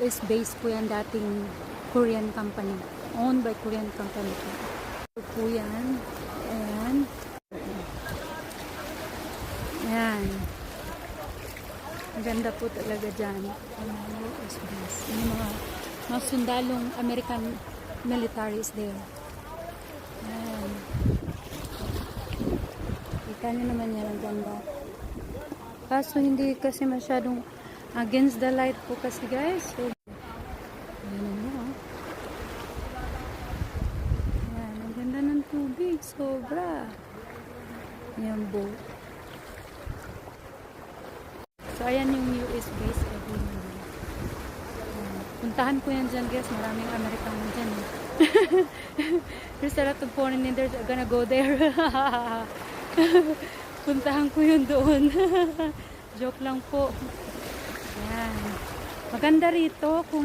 US base po yan, dating Korean company. Owned by Korean company po. Ito po yan. Ayan. Ayan. Ang ganda po talaga dyan. US base. Yung mga sundalong American militaries there. Ayan. Kita nyo naman yan, ang ganda. Kaso hindi kasi masyadong against the light po kasi guys. So, ayan nyo. Ayan, ang ganda ng tubig. Sobra. Ayan boat. So, ayan yung US base. Puntahan ko yan dyan guys. Maraming Amerikano dyan. There's a lot of foreigners gonna go there. Puntahan ko yun doon. Joke lang po. Ayan. Maganda rito kung